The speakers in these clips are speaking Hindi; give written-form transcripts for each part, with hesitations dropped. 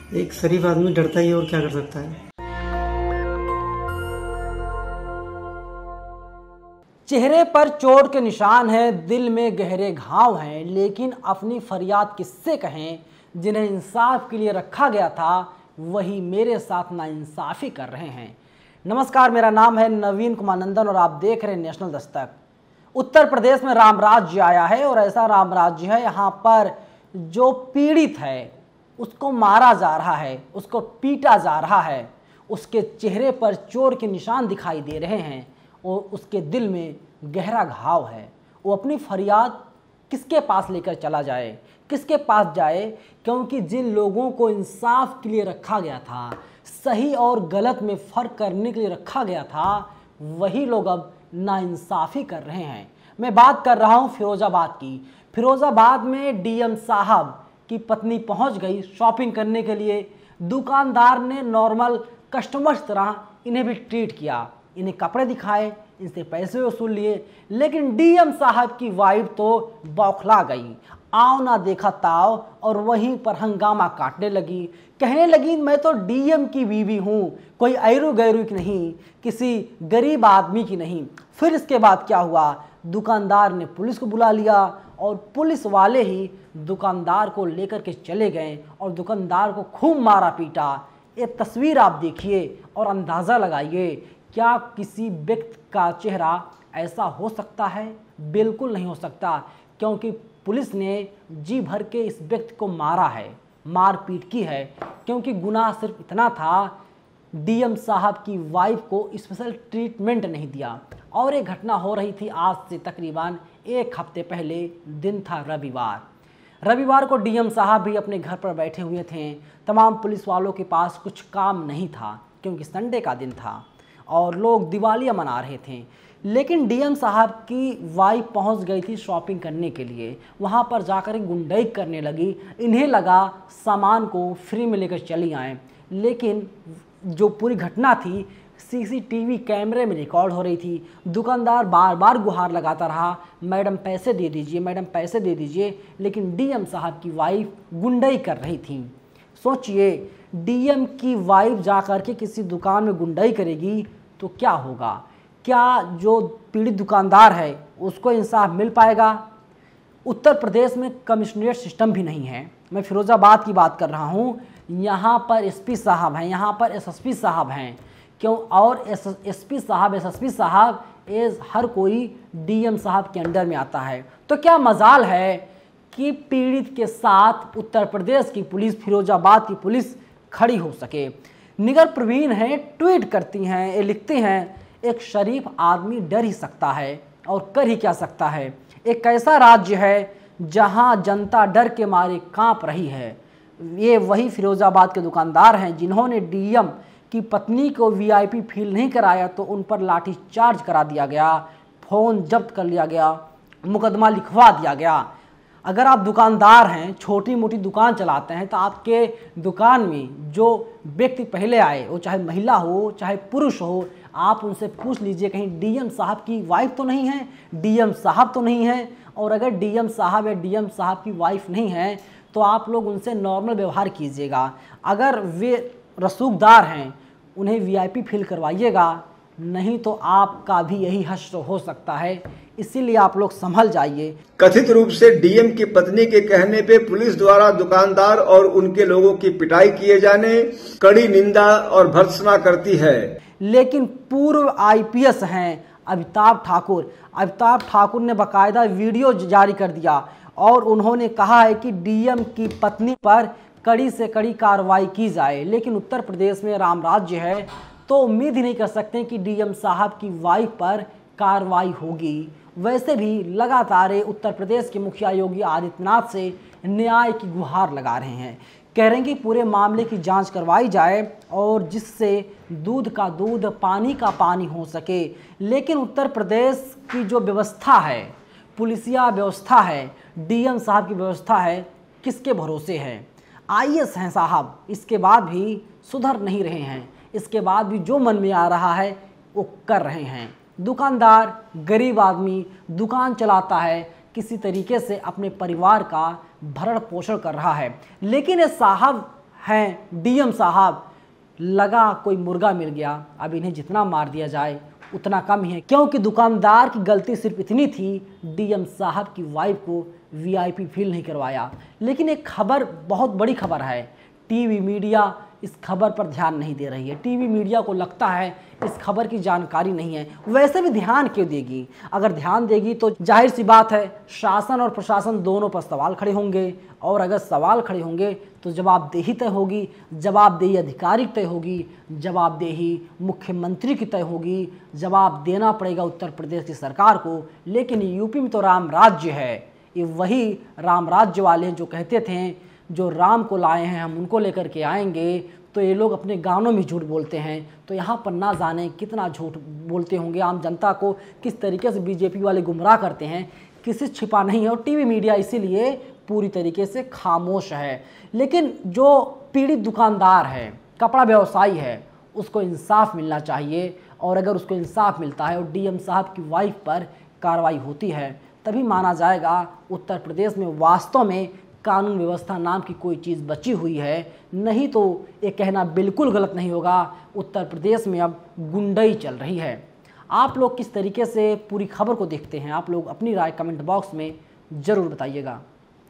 एक शरीफ आदमी डरता ही है और क्या कर सकता है। चेहरे पर चोट के निशान हैं, दिल में गहरे घाव हैं, लेकिन अपनी फरियाद किससे कहें। जिन्हें इंसाफ के लिए रखा गया था वही मेरे साथ नाइंसाफ़ी कर रहे हैं। नमस्कार, मेरा नाम है नवीन कुमार नंदन और आप देख रहे हैं नेशनल दस्तक। उत्तर प्रदेश में राम राज्य आया है और ऐसा राम राज्य है यहाँ पर जो पीड़ित है उसको मारा जा रहा है, उसको पीटा जा रहा है, उसके चेहरे पर चोट के निशान दिखाई दे रहे हैं और उसके दिल में गहरा घाव है। वो अपनी फरियाद किसके पास लेकर चला जाए, किसके पास जाए, क्योंकि जिन लोगों को इंसाफ के लिए रखा गया था, सही और गलत में फ़र्क करने के लिए रखा गया था, वही लोग अब नाइंसाफ़ी कर रहे हैं। मैं बात कर रहा हूँ फिरोज़ाबाद की। फिरोज़ाबाद में डीएम साहब की पत्नी पहुँच गई शॉपिंग करने के लिए। दुकानदार ने नॉर्मल कस्टमर्स तरह इन्हें भी ट्रीट किया, इन्हें कपड़े दिखाए, इनसे पैसे वसूल लिए, लेकिन डीएम साहब की वाइफ तो बौखला गई। आओ ना देखा ताव और वहीं पर हंगामा काटने लगी, कहने लगी मैं तो डीएम की बीवी हूँ, कोई ऐरू गैरू की नहीं, किसी गरीब आदमी की नहीं। फिर इसके बाद क्या हुआ, दुकानदार ने पुलिस को बुला लिया और पुलिस वाले ही दुकानदार को लेकर के चले गए और दुकानदार को खूब मारा पीटा। ये तस्वीर आप देखिए और अंदाज़ा लगाइए, क्या किसी व्यक्ति का चेहरा ऐसा हो सकता है? बिल्कुल नहीं हो सकता, क्योंकि पुलिस ने जी भर के इस व्यक्ति को मारा है, मारपीट की है, क्योंकि गुनाह सिर्फ इतना था, डीएम साहब की वाइफ को स्पेशल ट्रीटमेंट नहीं दिया। और ये घटना हो रही थी आज से तकरीबन एक हफ्ते पहले। दिन था रविवार को डीएम साहब भी अपने घर पर बैठे हुए थे। तमाम पुलिस वालों के पास कुछ काम नहीं था, क्योंकि संडे का दिन था और लोग दिवालियाँ मना रहे थे। लेकिन डीएम साहब की वाइफ पहुंच गई थी शॉपिंग करने के लिए। वहां पर जाकर गुंडाई करने लगी। इन्हें लगा सामान को फ्री में लेकर चली आएँ, लेकिन जो पूरी घटना थी सीसीटीवी कैमरे में रिकॉर्ड हो रही थी। दुकानदार बार बार गुहार लगाता रहा, मैडम पैसे दे दीजिए, मैडम पैसे दे दीजिए, लेकिन डीएम साहब की वाइफ गुंडाई कर रही थी। सोचिए, डीएम की वाइफ जाकर के किसी दुकान में गुंडाई करेगी तो क्या होगा? क्या जो पीड़ित दुकानदार है उसको इंसाफ मिल पाएगा? उत्तर प्रदेश में कमिश्नरेट सिस्टम भी नहीं है। मैं फिरोज़ाबाद की बात कर रहा हूँ। यहाँ पर एसपी साहब हैं, यहाँ पर एसएसपी साहब हैं, क्यों? और एसपी साहब, एसएसपी साहब हर कोई डीएम साहब के अंडर में आता है। तो क्या मजाल है कि पीड़ित के साथ उत्तर प्रदेश की पुलिस, फिरोज़ाबाद की पुलिस खड़ी हो सके। निगर प्रवीण हैं, ट्वीट करती हैं, ये लिखते हैं, एक शरीफ आदमी डर ही सकता है और कर ही क्या सकता है। एक ऐसा राज्य है जहां जनता डर के मारे कांप रही है। ये वही फिरोज़ाबाद के दुकानदार हैं जिन्होंने डीएम की पत्नी को वीआईपी फील नहीं कराया तो उन पर लाठीचार्ज करा दिया गया, फ़ोन जब्त कर लिया गया, मुकदमा लिखवा दिया गया। अगर आप दुकानदार हैं, छोटी मोटी दुकान चलाते हैं, तो आपके दुकान में जो व्यक्ति पहले आए, वो चाहे महिला हो चाहे पुरुष हो, आप उनसे पूछ लीजिए कहीं डीएम साहब की वाइफ तो नहीं है, डीएम साहब तो नहीं है। और अगर डीएम साहब या डीएम साहब की वाइफ नहीं है तो आप लोग उनसे नॉर्मल व्यवहार कीजिएगा। अगर वे रसूखदार हैं उन्हें वीआईपी फील करवाइएगा, नहीं तो आपका भी यही हश्र हो सकता है। इसीलिए आप लोग संभल जाइए। कथित रूप से डीएम की पत्नी के कहने पे पुलिस द्वारा दुकानदार और उनके लोगों की पिटाई किए जाने कड़ी निंदा और भर्त्सना करती है। लेकिन पूर्व आईपीएस हैं अमिताभ ठाकुर ने बाकायदा वीडियो जारी कर दिया और उन्होंने कहा है कि डीएम की पत्नी पर कड़ी से कड़ी कार्रवाई की जाए। लेकिन उत्तर प्रदेश में राम राज्य है तो उम्मीद ही नहीं कर सकते कि डीएम साहब की वाइफ पर कार्रवाई होगी। वैसे भी लगातार उत्तर प्रदेश के मुखिया योगी आदित्यनाथ से न्याय की गुहार लगा रहे हैं, कह रहे हैं कि पूरे मामले की जांच करवाई जाए और जिससे दूध का दूध, पानी का पानी हो सके। लेकिन उत्तर प्रदेश की जो व्यवस्था है, पुलिसिया व्यवस्था है, डीएम साहब की व्यवस्था है, किसके भरोसे है? आईएएस हैं साहब, इसके बाद भी सुधर नहीं रहे हैं, इसके बाद भी जो मन में आ रहा है वो कर रहे हैं। दुकानदार, गरीब आदमी दुकान चलाता है, किसी तरीके से अपने परिवार का भरण पोषण कर रहा है। लेकिन ये साहब हैं डीएम साहब, लगा कोई मुर्गा मिल गया, अब इन्हें जितना मार दिया जाए उतना कम ही है, क्योंकि दुकानदार की गलती सिर्फ इतनी थी, डीएम साहब की वाइफ को वीआईपी फील नहीं करवाया। लेकिन एक खबर, बहुत बड़ी खबर है, टीवी मीडिया इस खबर पर ध्यान नहीं दे रही है। टीवी मीडिया को लगता है इस खबर की जानकारी नहीं है। वैसे भी ध्यान क्यों देगी? अगर ध्यान देगी तो जाहिर सी बात है शासन और प्रशासन दोनों पर सवाल खड़े होंगे, और अगर सवाल खड़े होंगे तो जवाबदेही तय होगी, जवाबदेही अधिकारी तय होगी, जवाबदेही मुख्यमंत्री की तय होगी, जवाब देना पड़ेगा उत्तर प्रदेश की सरकार को। लेकिन यूपी में तो राम राज्य है, ये वही राम राज्य वाले जो कहते थे जो राम को लाए हैं हम उनको लेकर के आएंगे, तो ये लोग अपने गानों में झूठ बोलते हैं। तो यहाँ पर ना जाने कितना झूठ बोलते होंगे, आम जनता को किस तरीके से बीजेपी वाले गुमराह करते हैं, किसी छिपा नहीं है। और टीवी मीडिया इसीलिए पूरी तरीके से खामोश है। लेकिन जो पीड़ित दुकानदार है, कपड़ा व्यवसायी है, उसको इंसाफ मिलना चाहिए, और अगर उसको इंसाफ मिलता है और डीएम साहब की वाइफ पर कार्रवाई होती है, तभी माना जाएगा उत्तर प्रदेश में वास्तव में कानून व्यवस्था नाम की कोई चीज़ बची हुई है। नहीं तो ये कहना बिल्कुल गलत नहीं होगा, उत्तर प्रदेश में अब गुंडई चल रही है। आप लोग किस तरीके से पूरी खबर को देखते हैं? आप लोग अपनी राय कमेंट बॉक्स में ज़रूर बताइएगा।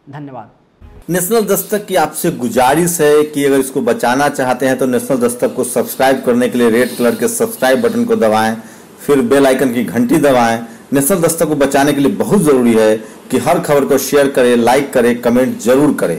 धन्यवाद। नेशनल दस्तक की आपसे गुजारिश है कि अगर इसको बचाना चाहते हैं तो नेशनल दस्तक को सब्सक्राइब करने के लिए रेड कलर के सब्सक्राइब बटन को दबाएं, फिर बेल आइकन की घंटी दबाएं। नेशनल दस्तक को बचाने के लिए बहुत जरूरी है कि हर खबर को शेयर करें, लाइक करें, कमेंट जरूर करें।